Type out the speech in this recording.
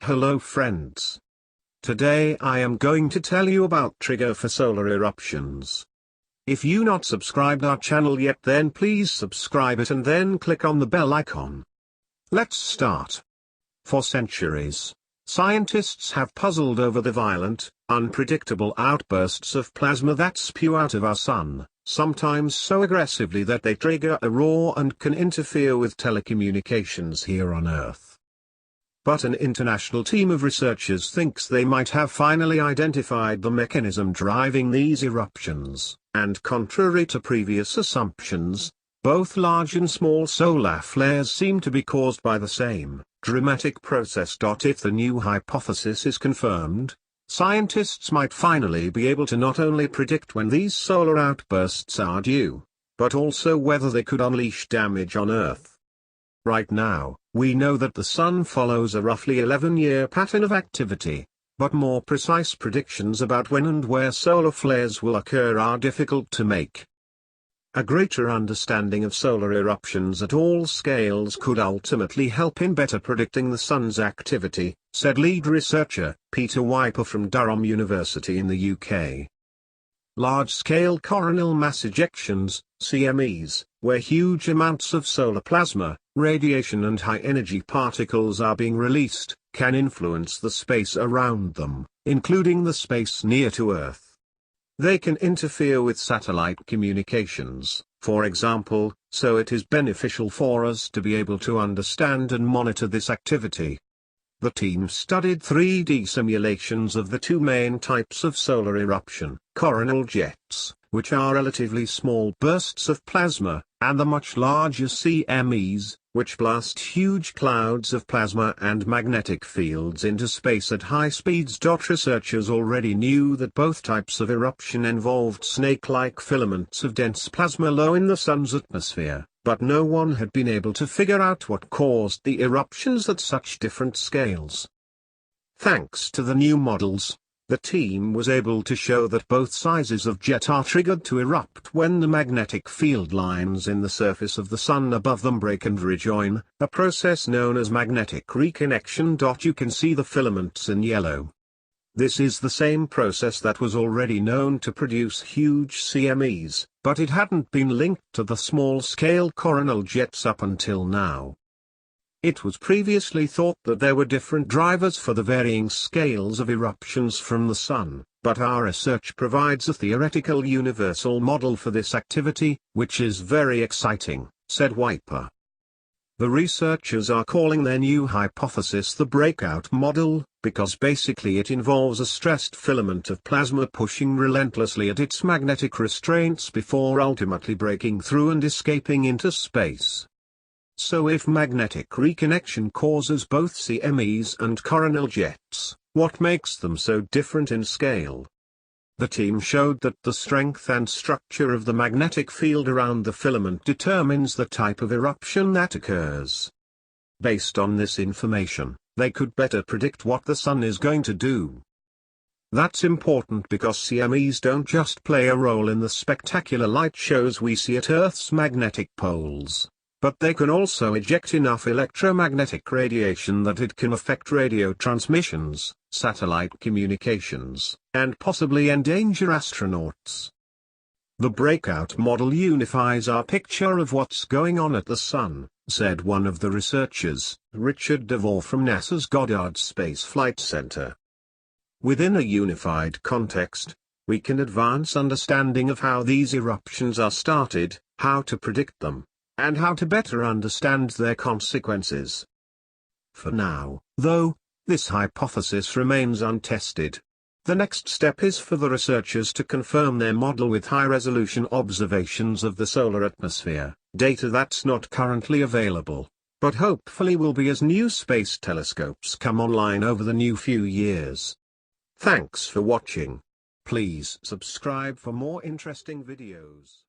Hello friends. Today I am going to tell you about trigger for solar eruptions. If you not subscribed our channel yet, then please subscribe it and then click on the bell icon. Let's start. For centuries, scientists have puzzled over the violent, unpredictable outbursts of plasma that spew out of our sun, sometimes so aggressively that they trigger a roar and can interfere with telecommunications here on Earth. But an international team of researchers thinks they might have finally identified the mechanism driving these eruptions, and contrary to previous assumptions, both large and small solar flares seem to be caused by the same dramatic process. If the new hypothesis is confirmed, scientists might finally be able to not only predict when these solar outbursts are due, but also whether they could unleash damage on Earth. Right now, we know that the Sun follows a roughly 11-year pattern of activity, but more precise predictions about when and where solar flares will occur are difficult to make. A greater understanding of solar eruptions at all scales could ultimately help in better predicting the Sun's activity, said lead researcher Peter Wiper from Durham University in the UK. Large-scale coronal mass ejections, CMEs, where huge amounts of solar plasma, radiation and high-energy particles are being released, can influence the space around them, including the space near to Earth. They can interfere with satellite communications, for example, so it is beneficial for us to be able to understand and monitor this activity. The team studied 3D simulations of the two main types of solar eruption, coronal jets, which are relatively small bursts of plasma, and the much larger CMEs, which blast huge clouds of plasma and magnetic fields into space at high speeds. Researchers already knew that both types of eruption involved snake-like filaments of dense plasma low in the Sun's atmosphere, but no one had been able to figure out what caused the eruptions at such different scales. Thanks to the new models, the team was able to show that both sizes of jet are triggered to erupt when the magnetic field lines in the surface of the Sun above them break and rejoin, a process known as magnetic reconnection. You can see the filaments in yellow. This is the same process that was already known to produce huge CMEs, but it hadn't been linked to the small-scale coronal jets up until now. It was previously thought that there were different drivers for the varying scales of eruptions from the Sun, but our research provides a theoretical universal model for this activity, which is very exciting, said Wiper. The researchers are calling their new hypothesis the breakout model, because basically it involves a stressed filament of plasma pushing relentlessly at its magnetic restraints before ultimately breaking through and escaping into space. So if magnetic reconnection causes both CMEs and coronal jets, what makes them so different in scale? The team showed that the strength and structure of the magnetic field around the filament determines the type of eruption that occurs. Based on this information, they could better predict what the Sun is going to do. That's important because CMEs don't just play a role in the spectacular light shows we see at Earth's magnetic poles, but they can also eject enough electromagnetic radiation that it can affect radio transmissions, satellite communications, and possibly endanger astronauts. The breakout model unifies our picture of what's going on at the Sun, said one of the researchers, Richard DeVore from NASA's Goddard Space Flight Center. Within a unified context, we can advance understanding of how these eruptions are started, how to predict them, and how to better understand their consequences. For now, though, this hypothesis remains untested. The next step is for the researchers to confirm their model with high-resolution observations of the solar atmosphere, data that's not currently available, but hopefully will be as new space telescopes come online over the new few years. Thanks for watching. Please subscribe for more interesting videos.